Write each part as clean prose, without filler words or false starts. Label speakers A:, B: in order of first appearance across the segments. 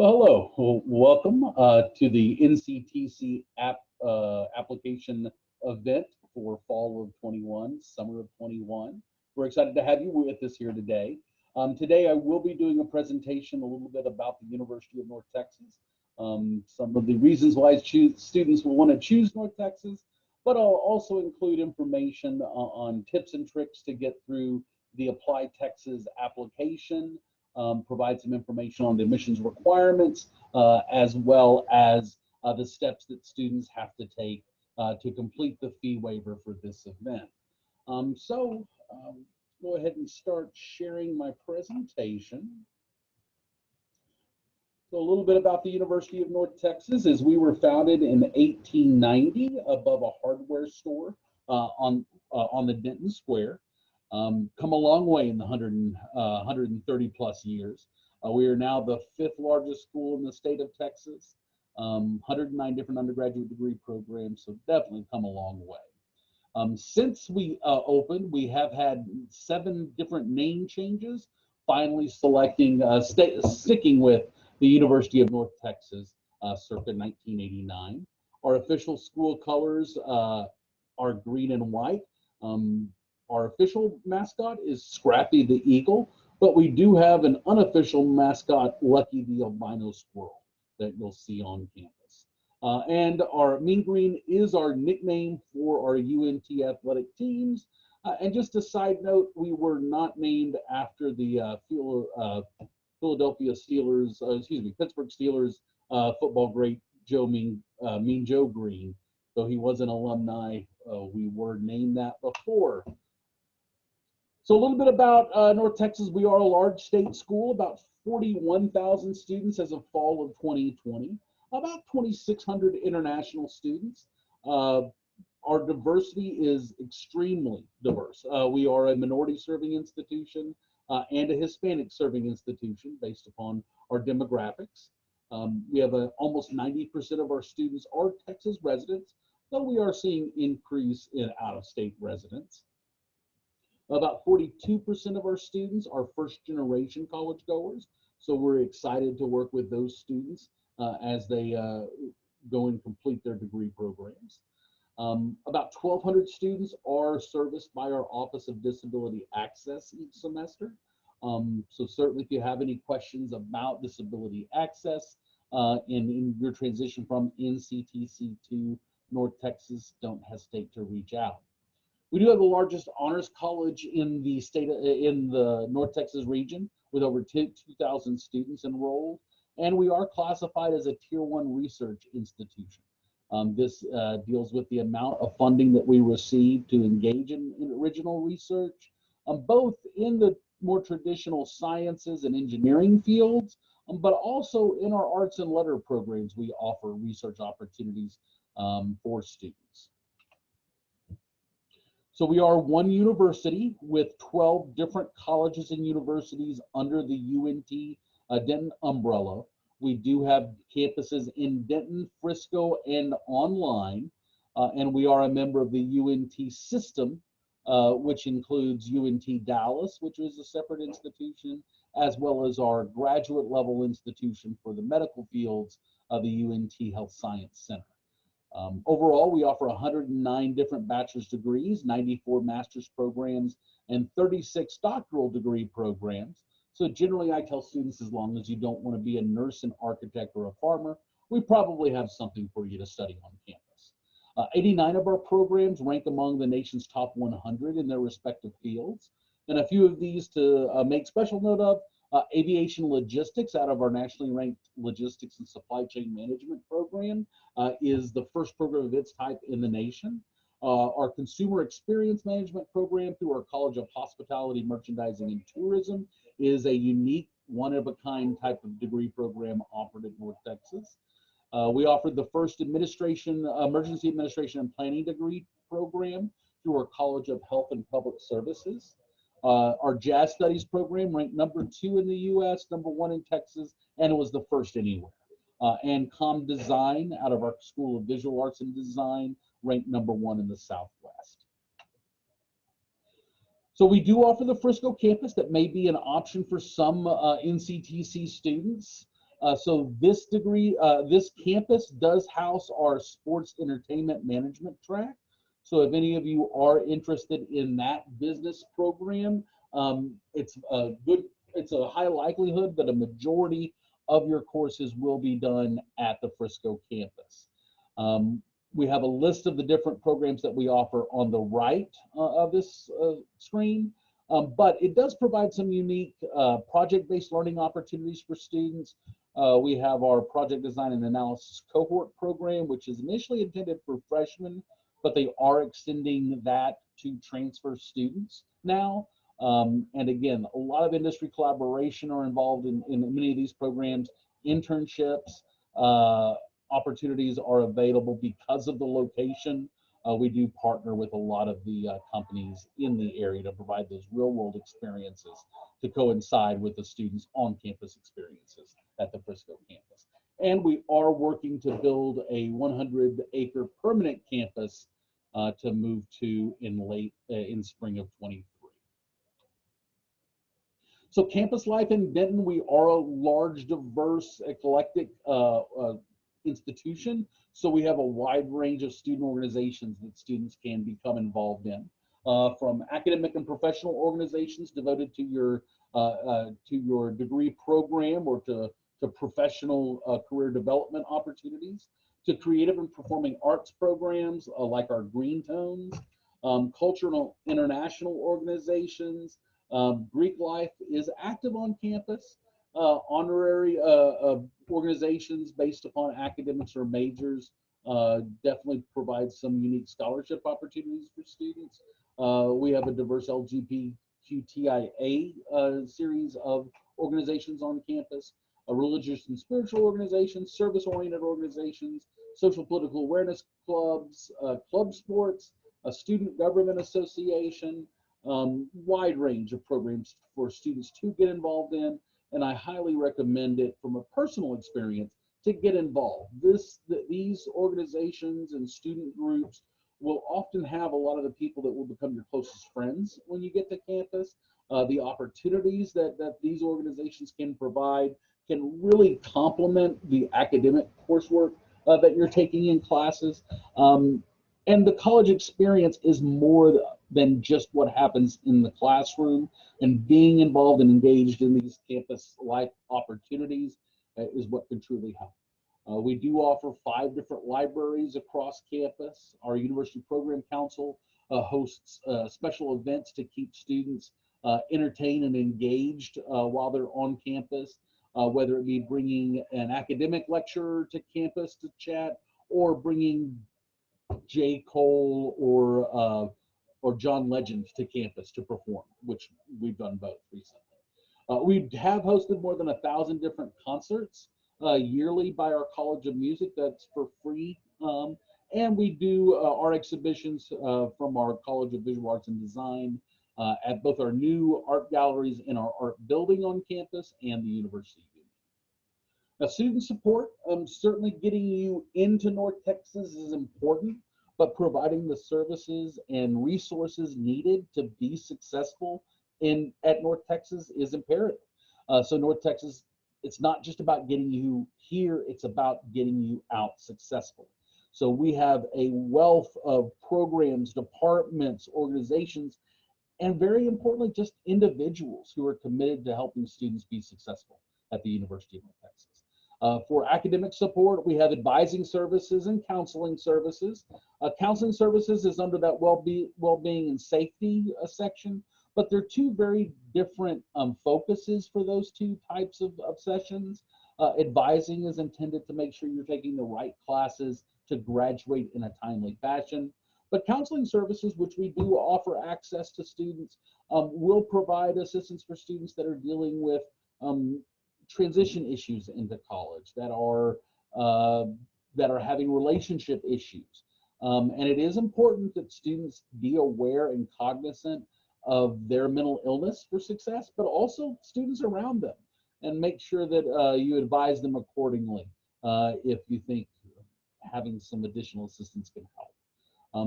A: Well, hello. Welcome to the NCTC application event for fall of 21, summer of 21. We're excited to have you with us here today. Today I will be doing a presentation a little bit about the University of North Texas, some of the reasons why students will want to choose North Texas, but I'll also include information on tips and tricks to get through the Apply Texas application. Provide some information on the admissions requirements, as well as the steps that students have to take to complete the fee waiver for this event. Go ahead and start sharing my presentation. So a little bit about the University of North Texas is we were founded in 1890 above a hardware store on the Denton Square. Come a long way in the 130 plus years. We are now the 5th largest school in the state of Texas, 109 different undergraduate degree programs, so definitely come a long way. Since we opened, we have had 7 different name changes, finally selecting, sticking with the University of North Texas circa 1989. Our official school colors are green and white. Our official mascot is Scrappy the Eagle, but we do have an unofficial mascot, Lucky the Albino Squirrel, that you'll see on campus. And our mean green is our nickname for our UNT athletic teams. And just a side note, we were not named after the Philadelphia Steelers, Pittsburgh Steelers football great Mean Joe Green. Though he was an alumni, we were named that before. So a little bit about North Texas. We are a large state school, about 41,000 students as of fall of 2020, about 2,600 international students. Our diversity is extremely diverse. We are a minority serving institution and a Hispanic serving institution based upon our demographics. We have almost 90% of our students are Texas residents, though we are seeing increase in out-of-state residents. About 42% of our students are first-generation college goers, so we're excited to work with those students as they go and complete their degree programs. About 1,200 students are serviced by our Office of Disability Access each semester. So certainly if you have any questions about disability access in your transition from NCTC to North Texas, don't hesitate to reach out. We do have the largest honors college in the North Texas region with over 2,000 students enrolled, and we are classified as a Tier 1 research institution. This deals with the amount of funding that we receive to engage in original research, both in the more traditional sciences and engineering fields, but also in our arts and letter programs, we offer research opportunities for students. So we are one university with 12 different colleges and universities under the UNT Denton umbrella. We do have campuses in Denton, Frisco, and online, and we are a member of the UNT system, which includes UNT Dallas, which is a separate institution, as well as our graduate level institution for the medical fields of the UNT Health Science Center. Overall, we offer 109 different bachelor's degrees, 94 master's programs, and 36 doctoral degree programs. So generally, I tell students, as long as you don't want to be a nurse, an architect, or a farmer, we probably have something for you to study on campus. 89 of our programs rank among the nation's top 100 in their respective fields. And a few of these to make special note of: aviation logistics out of our nationally ranked logistics and supply chain management program is the first program of its type in the nation. Our consumer experience management program through our College of Hospitality, Merchandising, and Tourism is a unique, one-of-a-kind type of degree program offered at North Texas. We offered the first emergency administration and planning degree program through our College of Health and Public Services. Our Jazz Studies program ranked #2 in the U.S., #1 in Texas, and it was the first anywhere. And Com Design out of our School of Visual Arts and Design ranked #1 in the Southwest. So we do offer the Frisco campus that may be an option for some NCTC students. So this degree, this campus does house our sports entertainment management track. So if any of you are interested in that business program, it's a high likelihood that a majority of your courses will be done at the Frisco campus. We have a list of the different programs that we offer on the right of this screen, but it does provide some unique project-based learning opportunities for students. We have our project design and analysis cohort program, which is initially intended for freshmen, but they are extending that to transfer students now. And again, a lot of industry collaboration are involved in many of these programs. Internships, opportunities are available because of the location. We do partner with a lot of the companies in the area to provide those real world experiences to coincide with the students' on-campus experiences at the Frisco campus. And we are working to build a 100-acre permanent campus to move to in spring of 23. So campus life in Denton, we are a large, diverse, eclectic institution. So we have a wide range of student organizations that students can become involved in, from academic and professional organizations devoted to your degree program or to professional career development opportunities, to creative and performing arts programs like our Green Tones, cultural international organizations. Greek Life is active on campus. Honorary organizations based upon academics or majors definitely provide some unique scholarship opportunities for students. We have a diverse LGBTQIA series of organizations on campus, religious and spiritual organizations, service-oriented organizations, social political awareness clubs, club sports, a student government association, wide range of programs for students to get involved in, and I highly recommend it from a personal experience to get involved. These organizations and student groups will often have a lot of the people that will become your closest friends when you get to campus. The opportunities that these organizations can provide can really complement the academic coursework that you're taking in classes. And the college experience is more than just what happens in the classroom, and being involved and engaged in these campus life opportunities is what can truly help. We do offer 5 different libraries across campus. Our University Program Council hosts special events to keep students entertained and engaged while they're on campus, whether it be bringing an academic lecturer to campus to chat, or bringing J. Cole or John Legend to campus to perform, which we've done both recently. We have hosted more than 1,000 different concerts yearly by our College of Music. That's for free. And we do our exhibitions from our College of Visual Arts and Design at both our new art galleries in our art building on campus and the University Union. Now, student support, certainly getting you into North Texas is important, but providing the services and resources needed to be successful at North Texas is imperative. So North Texas, it's not just about getting you here, it's about getting you out successful. So we have a wealth of programs, departments, organizations, and very importantly, just individuals who are committed to helping students be successful at the University of North Texas. For academic support, we have advising services and counseling services. Counseling services is under that well-being and safety section, but there are 2 very different focuses for those 2 types of sessions. Advising is intended to make sure you're taking the right classes to graduate in a timely fashion. But counseling services, which we do offer access to students, will provide assistance for students that are dealing with transition issues into college, that are having relationship issues. And it is important that students be aware and cognizant of their mental illness for success, but also students around them, and make sure that you advise them accordingly if you think having some additional assistance can help.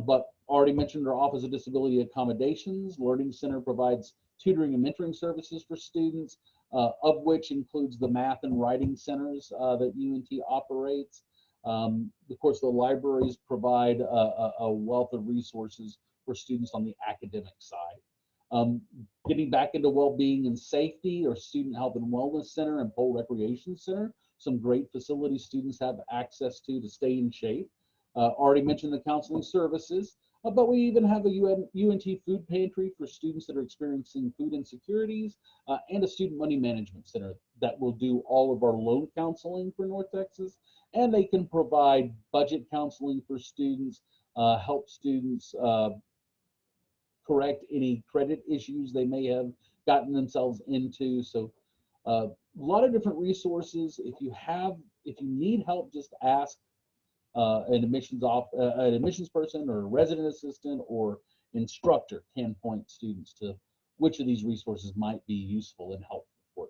A: But already mentioned our Office of Disability Accommodations. Learning Center provides tutoring and mentoring services for students. of which includes the math and writing centers that UNT operates. Of course, the libraries provide a wealth of resources for students on the academic side. Getting back into well-being and safety, or Student Health and Wellness Center and Pole Recreation Center, some great facilities students have access to stay in shape. Already mentioned the counseling services, but we even have a UNT food pantry for students that are experiencing food insecurities, and a student money management center that will do all of our loan counseling for North Texas, and they can provide budget counseling for students, help students correct any credit issues they may have gotten themselves into. So a lot of different resources. If you need help, just ask an admissions person or a resident assistant or instructor can point students to which of these resources might be useful and helpful for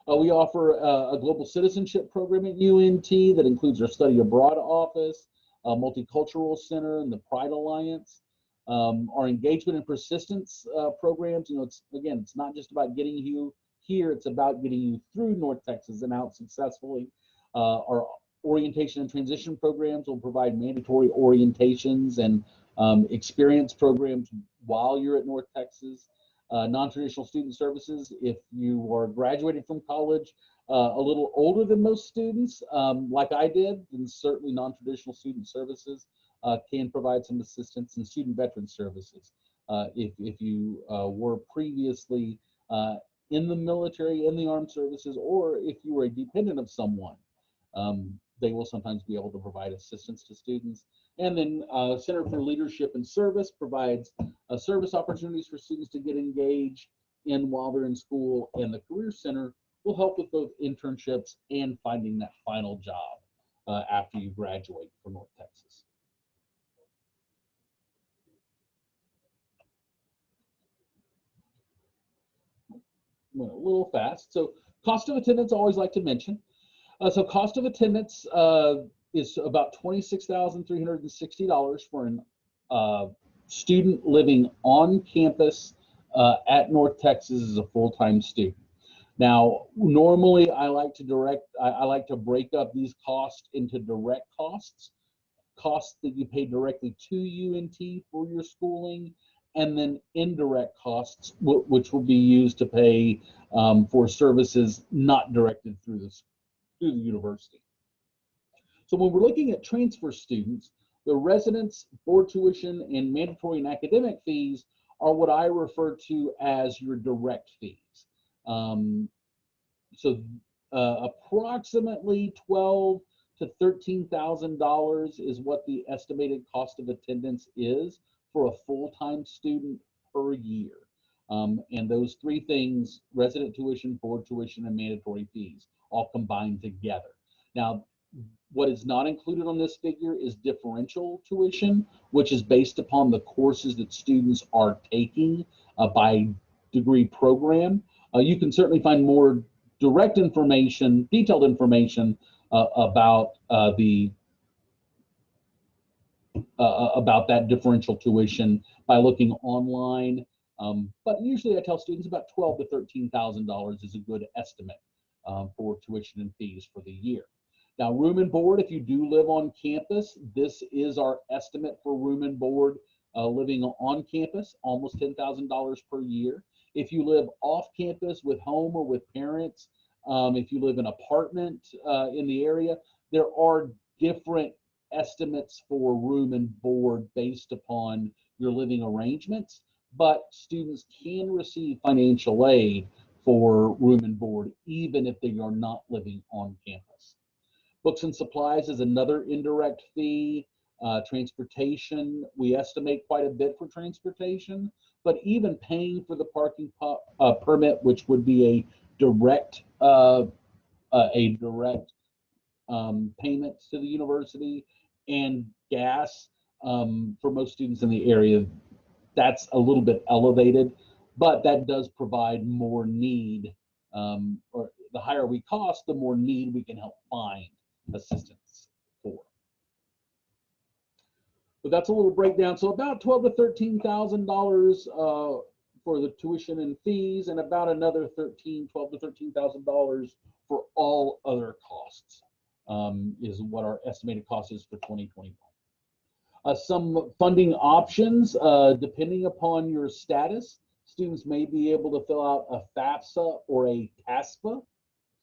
A: them. We offer a global citizenship program at UNT that includes our study abroad office, a multicultural center, and the Pride Alliance. Our engagement and persistence programs, it's not just about getting you here, it's about getting you through North Texas and out successfully. Our orientation and transition programs will provide mandatory orientations and experience programs while you're at North Texas. Non-traditional student services, if you are graduating from college a little older than most students, like I did, then certainly non-traditional student services can provide some assistance. In student veteran services, if you were previously in the military, in the armed services, or if you were a dependent of someone, they will sometimes be able to provide assistance to students. And then Center for Leadership and Service provides service opportunities for students to get engaged in while they're in school, and the Career Center will help with both internships and finding that final job after you graduate from North Texas. Went a little fast. So cost of attendance, I always like to mention. So cost of attendance is about $26,360 for a student living on campus at North Texas as a full-time student. Now, normally I like to break up these costs into direct costs that you pay directly to UNT for your schooling, and then indirect costs, which will be used to pay for services not directed through the university. So when we're looking at transfer students, the residence, board tuition, and mandatory and academic fees are what I refer to as your direct fees. Approximately $12,000 to $13,000 is what the estimated cost of attendance is for a full-time student per year. And those three things, resident tuition, board tuition, and mandatory fees, all combined together. Now, what is not included on this figure is differential tuition, which is based upon the courses that students are taking by degree program. You can certainly find more direct information, detailed information about that differential tuition by looking online. But usually I tell students about $12,000 to $13,000 is a good estimate for tuition and fees for the year. Now, room and board, if you do live on campus, this is our estimate for room and board living on campus, almost $10,000 per year. If you live off campus with home or with parents, if you live in an apartment in the area, there are different estimates for room and board based upon your living arrangements, but students can receive financial aid for room and board even if they are not living on campus. Books and supplies is another indirect fee. Transportation, we estimate quite a bit for transportation, but even paying for the parking permit, which would be a direct payment to the university, and gas for most students in the area, that's a little bit elevated, but that does provide more need, or the higher we cost, the more need we can help find assistance for. But that's a little breakdown. So about $12,000 to $13,000 for the tuition and fees, and about another $12,000 to $13,000 for all other costs, is what our estimated cost is for 2021. Some funding options, depending upon your status, students may be able to fill out a FAFSA or a TASFA,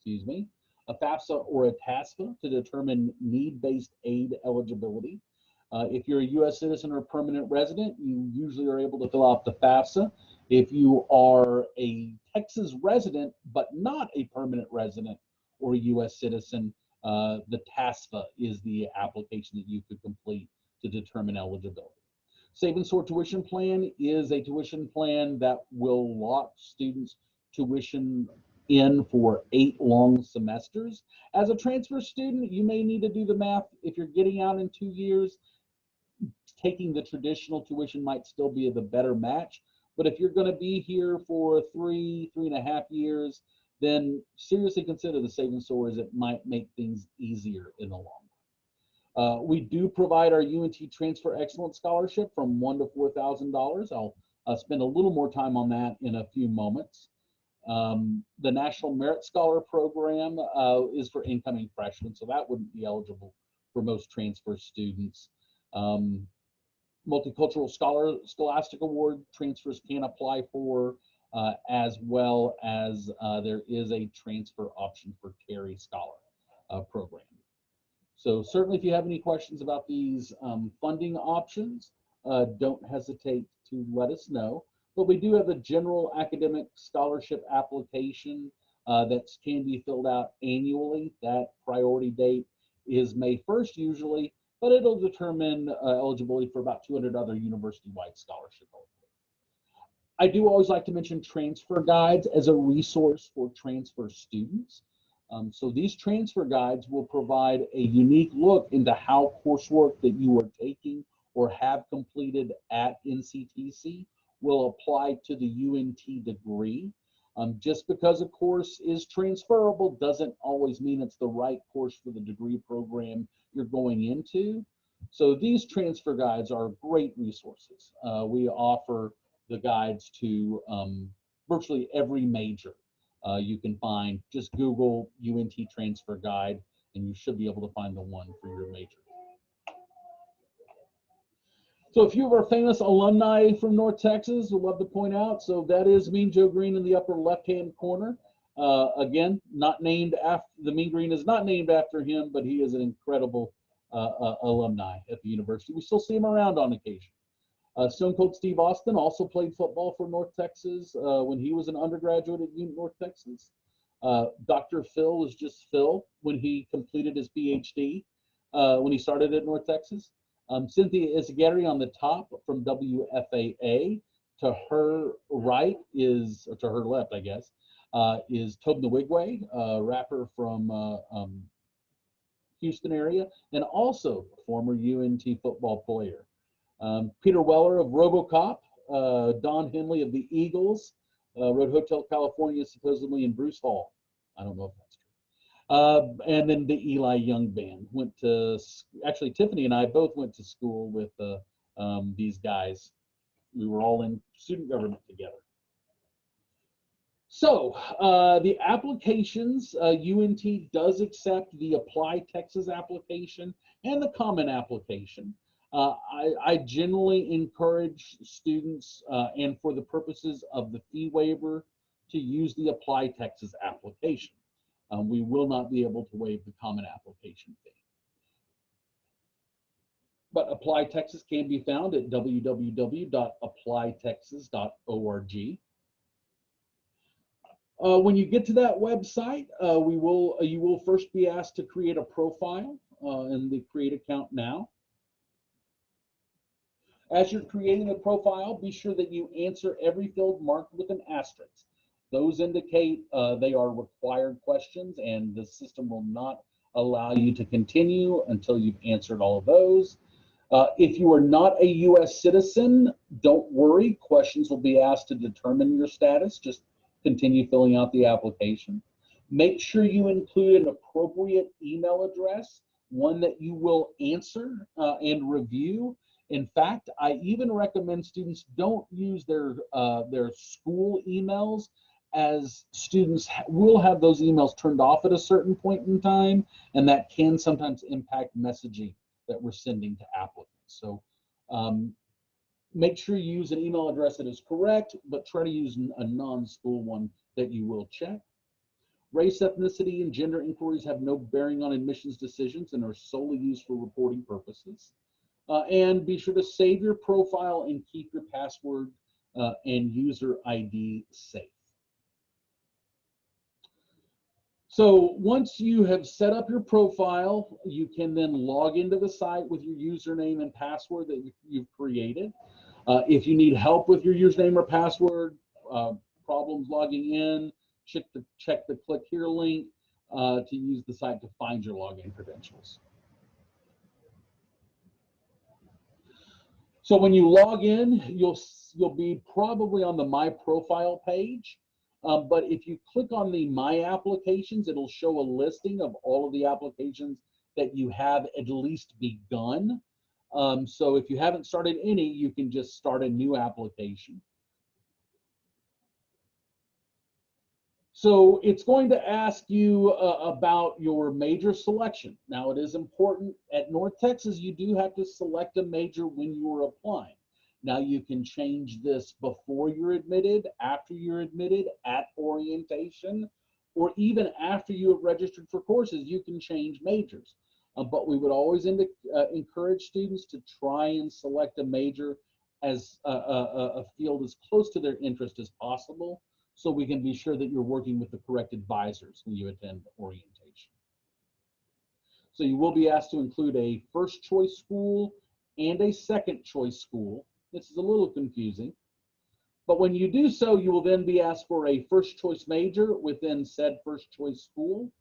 A: a FAFSA or a TASFA to determine need-based aid eligibility. If you're a U.S. citizen or permanent resident, you usually are able to fill out the FAFSA. If you are a Texas resident but not a permanent resident or a U.S. citizen, the TASFA is the application that you could complete to determine eligibility. Save and Sort Tuition Plan is a tuition plan that will lock students' tuition in for 8 long semesters. As a transfer student, you may need to do the math. If you're getting out in 2 years, taking the traditional tuition might still be the better match. But if you're going to be here for 3.5 years, then seriously consider the Save and Sort, as it might make things easier in the long run. We do provide our UNT Transfer Excellence Scholarship from $1,000 to $4,000. I'll spend a little more time on that in a few moments. The National Merit Scholar Program is for incoming freshmen, so that wouldn't be eligible for most transfer students. Multicultural Scholastic Award transfers can apply for, as well as there is a transfer option for Carey Scholar program. So certainly if you have any questions about these funding options, don't hesitate to let us know. But we do have a general academic scholarship application that can be filled out annually. That priority date is May 1st usually, but it'll determine eligibility for about 200 other university-wide scholarship holders. I do always like to mention transfer guides as a resource for transfer students. So these transfer guides will provide a unique look into how coursework that you are taking or have completed at NCTC will apply to the UNT degree. Just because a course is transferable doesn't always mean it's the right course for the degree program you're going into. So these transfer guides are great resources. We offer the guides to virtually every major. You can find, just Google UNT Transfer Guide, and you should be able to find the one for your major. So a few of our famous alumni from North Texas we'd love to point out. So that is Mean Joe Green in the upper left-hand corner. Again, not named after, the Mean Green is not named after him, but he is an incredible alumni at the university. We still see him around on occasion. Stone Cold Steve Austin also played football for North Texas when he was an undergraduate at North Texas. Dr. Phil was just Phil when he completed his PhD when he started at North Texas. Cynthia Izagari on the top from WFAA. To her right is, or to her left, I guess, is Tobe Nwigwe, a rapper from Houston area, and also a former UNT football player. Peter Weller of RoboCop, Don Henley of the Eagles, wrote Hotel California supposedly in Bruce Hall. I don't know if that's true. And then the Eli Young Band went to, actually Tiffany and I both went to school with these guys. We were all in student government together. So the applications, UNT does accept the Apply Texas application and the Common application. I generally encourage students, and for the purposes of the fee waiver, to use the Apply Texas application. We will not be able to waive the Common application fee. But Apply Texas can be found at www.applytexas.org. When you get to that website, you will first be asked to create a profile in the Create Account Now. As you're creating a profile, be sure that you answer every field marked with an asterisk. Those indicate they are required questions, and the system will not allow you to continue until you've answered all of those. If you are not a U.S. citizen, don't worry. Questions will be asked to determine your status. Just continue filling out the application. Make sure you include an appropriate email address, one that you will answer and review, In fact, I even recommend students don't use their school emails, as students will have those emails turned off at a certain point in time, and that can sometimes impact messaging that we're sending to applicants. So make sure you use an email address that is correct, but try to use a non-school one that you will check. Race, ethnicity, and gender inquiries have no bearing on admissions decisions and are solely used for reporting purposes. And be sure to save your profile and keep your password and user ID safe. So once you have set up your profile, you can then log into the site with your username and password that you've created. If you need help with your username or password, problems logging in, check the click here link to use the site to find your login credentials. So when you log in, you'll be probably on the My Profile page. But if you click on the My Applications, it'll show a listing of all of the applications that you have at least begun. So if you haven't started any, you can just start a new application. So it's going to ask you about your major selection. Now, it is important at North Texas, you do have to select a major when you are applying. Now, you can change this before you're admitted, after you're admitted, at orientation, or even after you have registered for courses, you can change majors. But we would always encourage students to try and select a major as a field as close to their interest as possible, so we can be sure that you're working with the correct advisors when you attend orientation. So you will be asked to include a first choice school and a second choice school. This is a little confusing, but when you do so, you will then be asked for a first choice major within said first choice school,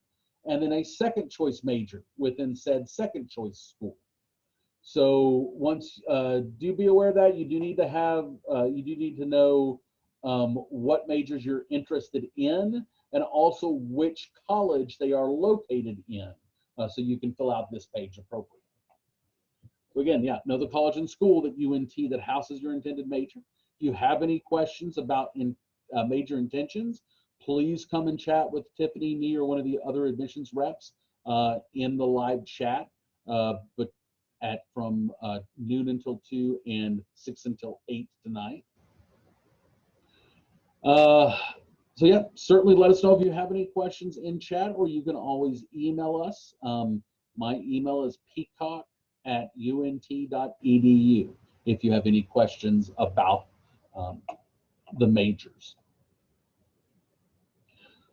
A: and then a second choice major within said second choice school. So once, do be aware that you do need to have, you do need to know what majors you're interested in, and also which college they are located in, so you can fill out this page appropriately. So again, yeah, know the college and school that UNT that houses your intended major. If you have any questions about major intentions, please come and chat with Tiffany, me, or one of the other admissions reps in the live chat, but from noon until 2 and 6 until 8 tonight. So yeah, certainly let us know if you have any questions in chat, or you can always email us. My email is peacock@unt.edu if you have any questions about the majors.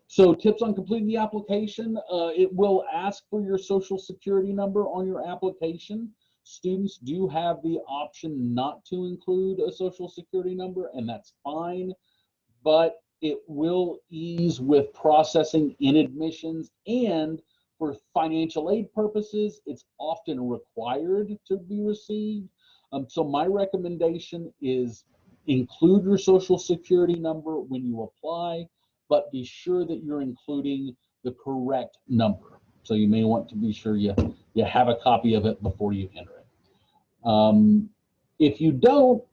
A: So tips on completing the application. It will ask for your social security number on your application. Students do have the option not to include a social security number, and that's fine, but it will ease with processing in admissions, and for financial aid purposes, it's often required to be received. So my recommendation is include your social security number when you apply, but be sure that you're including the correct number. So you may want to be sure you have a copy of it before you enter it. If you don't,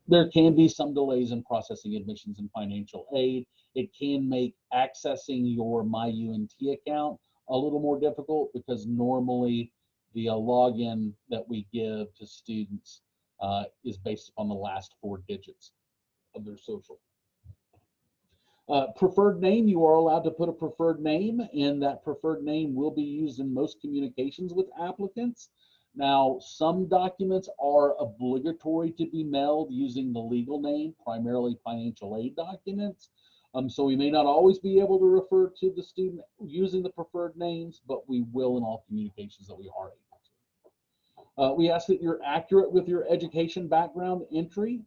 A: there can be some delays in processing admissions and financial aid. It can make accessing your MyUNT account a little more difficult, because normally the login that we give to students is based upon the last 4 digits of their social. Preferred name, you are allowed to put a preferred name, and that preferred name will be used in most communications with applicants. Now, some documents are obligatory to be mailed using the legal name, primarily financial aid documents. So we may not always be able to refer to the student using the preferred names, but we will in all communications that we are able to. We ask that you're accurate with your education background entry.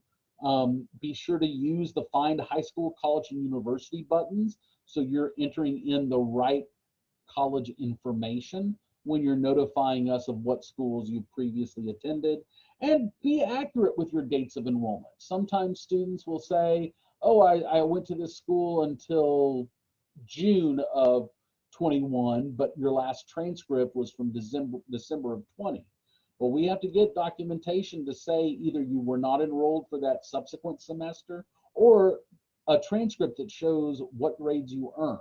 A: Be sure to use the Find High School, College, and University buttons, so you're entering in the right college information when you're notifying us of what schools you've previously attended. And be accurate with your dates of enrollment. Sometimes students will say, oh, I went to this school until June of 21, but your last transcript was from December of 20. Well, we have to get documentation to say either you were not enrolled for that subsequent semester or a transcript that shows what grades you earned.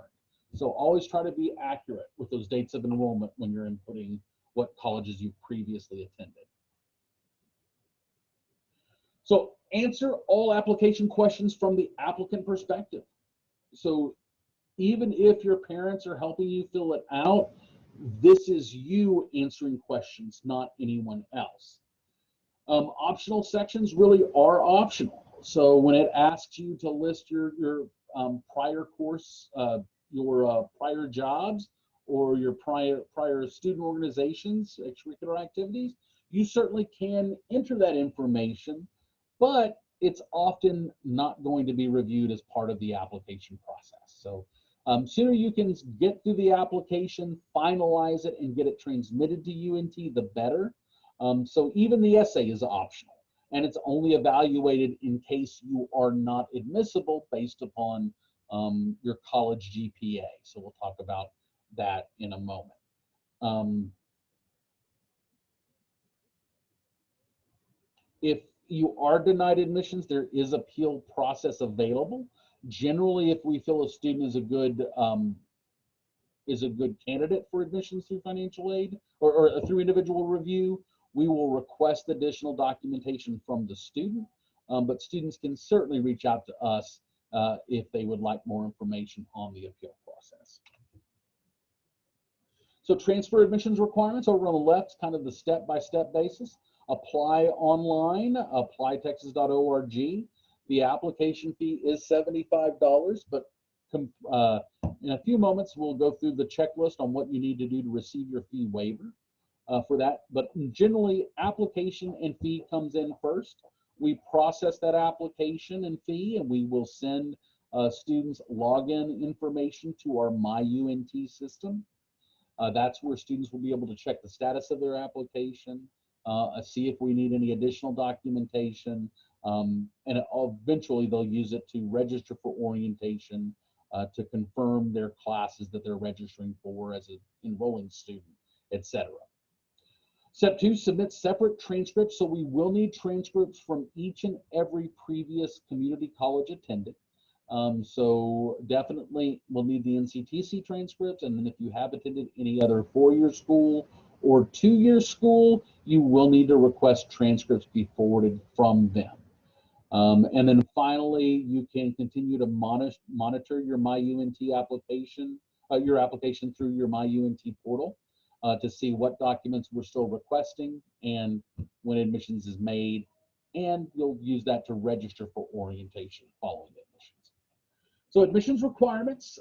A: So always try to be accurate with those dates of enrollment when you're inputting what colleges you previously attended. So answer all application questions from the applicant perspective. So even if your parents are helping you fill it out, this is you answering questions, not anyone else. Optional sections really are optional. So when it asks you to list your prior course, your prior jobs, or your prior student organizations, extracurricular activities, you certainly can enter that information, but it's often not going to be reviewed as part of the application process. So sooner you can get through the application, finalize it, and get it transmitted to UNT, the better. So even the essay is optional, and it's only evaluated in case you are not admissible based upon your college GPA. So we'll talk about that in a moment. If you are denied admissions, there is appeal process available. Generally, if we feel a student is a good candidate for admissions through financial aid or through individual review, we will request additional documentation from the student, but students can certainly reach out to us if they would like more information on the appeal process. So transfer admissions requirements over on the left, kind of the step-by-step basis. Apply online, applytexas.org. The application fee is $75, but in a few moments, we'll go through the checklist on what you need to do to receive your fee waiver for that. But generally, application and fee comes in first. We process that application and fee, and we will send students login information to our MyUNT system. That's where students will be able to check the status of their application, see if we need any additional documentation, and eventually they'll use it to register for orientation, to confirm their classes that they're registering for as an enrolling student, etc. Step 2, submit separate transcripts. So we will need transcripts from each and every previous community college attended. So definitely we'll need the NCTC transcripts, and then if you have attended any other four-year school or two-year school, you will need to request transcripts be forwarded from them. And then finally, you can continue to monitor your MyUNT application, your application through your MyUNT portal to see what documents we're still requesting and when admissions is made, and you'll use that to register for orientation following admissions. So admissions requirements,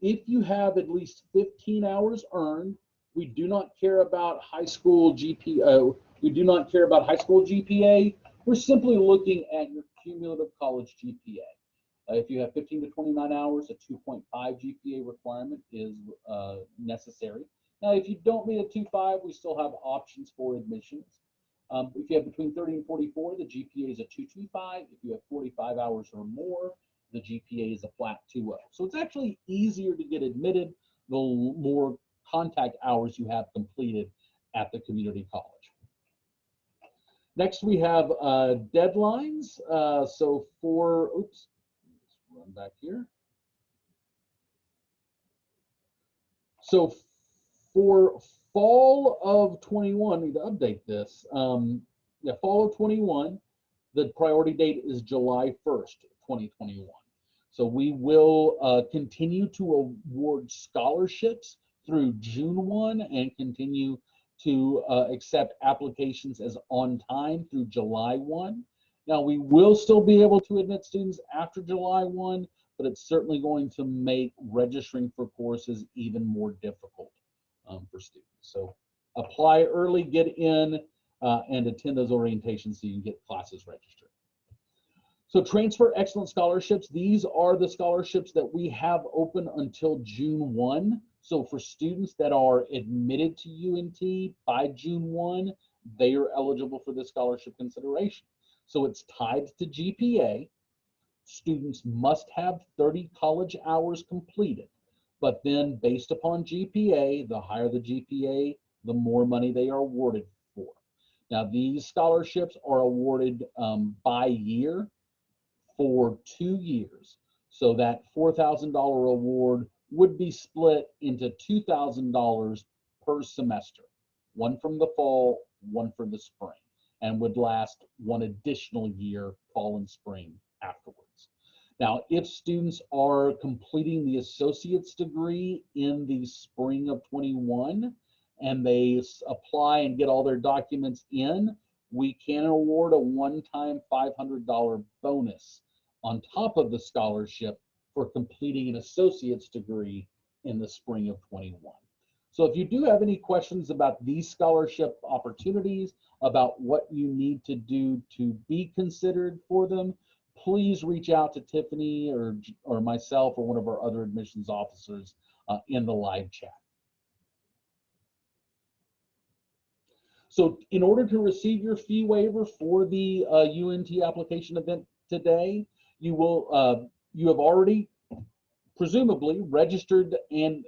A: if you have at least 15 hours earned, we do not care about high school GPA. We do not care about high school GPA. We're simply looking at your cumulative college GPA. If you have 15 to 29 hours, a 2.5 GPA requirement is necessary. Now, if you don't meet a 2.5, we still have options for admissions. If you have between 30 and 44, the GPA is a 2.25. If you have 45 hours or more, the GPA is a flat 2.0. So it's actually easier to get admitted the more contact hours you have completed at the community college. Next, we have deadlines. So for, oops, let's run back here. So for fall of 21, I need to update this. Yeah, fall of 21, the priority date is July 1st, 2021. So we will continue to award scholarships through June 1 and continue to accept applications as on time through July 1. Now, we will still be able to admit students after July 1, but it's certainly going to make registering for courses even more difficult for students. So apply early, get in, and attend those orientations so you can get classes registered. So transfer excellence scholarships, these are the scholarships that we have open until June 1. So for students that are admitted to UNT by June 1, they are eligible for this scholarship consideration. So it's tied to GPA. Students must have 30 college hours completed, but then based upon GPA, the higher the GPA, the more money they are awarded for. Now, these scholarships are awarded by year for 2 years. So that $4,000 award would be split into $2,000 per semester, one from the fall, one for the spring, and would last one additional year, fall and spring afterwards. Now, if students are completing the associate's degree in the spring of 21 and they apply and get all their documents in, we can award a one-time $500 bonus on top of the scholarship for completing an associate's degree in the spring of 21. So if you do have any questions about these scholarship opportunities, about what you need to do to be considered for them, please reach out to Tiffany or myself or one of our other admissions officers in the live chat. So in order to receive your fee waiver for the UNT application event today, you have already presumably registered and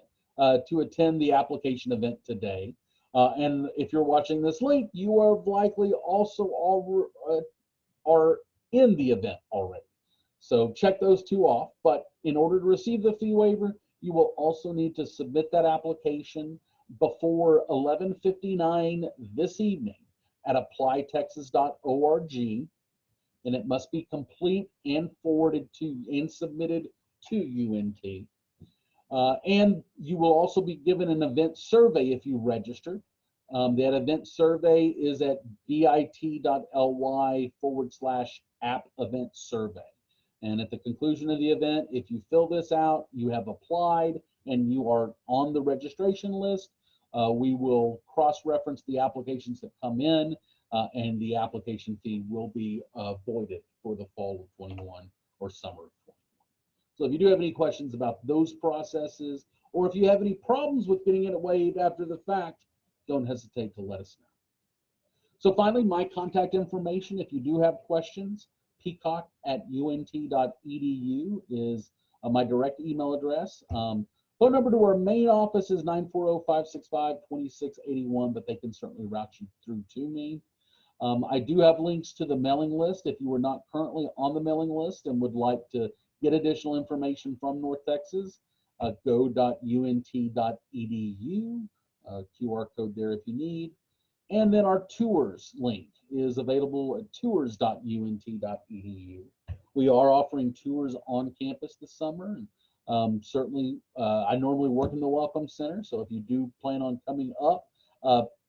A: to attend the application event today. And if you're watching this late, you are likely also are in the event already. So check those two off. But in order to receive the fee waiver, you will also need to submit that application before 11:59 this evening at applytexas.org, and it must be complete and forwarded to and submitted to UNT. And you will also be given an event survey if you register. That event survey is at bit.ly/app event survey. And at the conclusion of the event, if you fill this out, you have applied and you are on the registration list. We will cross-reference the applications that come in, and the application fee will be voided for the fall of 21 or summer of 21. So if you do have any questions about those processes, or if you have any problems with getting it waived after the fact, don't hesitate to let us know. So finally, my contact information, if you do have questions, peacock@unt.edu is my direct email address. Phone number to our main office is 940-565-2681, but they can certainly route you through to me. I do have links to the mailing list. If you are not currently on the mailing list and would like to get additional information from North Texas, go.unt.edu, QR code there if you need. And then our tours link is available at tours.unt.edu. We are offering tours on campus this summer. And, certainly, I normally work in the Welcome Center, so if you do plan on coming up,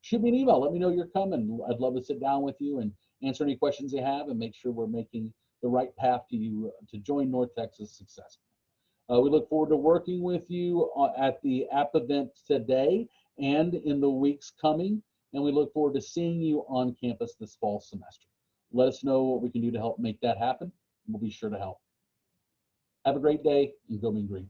A: shoot me an email. Let me know you're coming. I'd love to sit down with you and answer any questions you have and make sure we're making the right path to you to join North Texas successfully. We look forward to working with you at the app event today and in the weeks coming, and we look forward to seeing you on campus this fall semester. Let us know what we can do to help make that happen. We'll be sure to help. Have a great day and go Mean Green.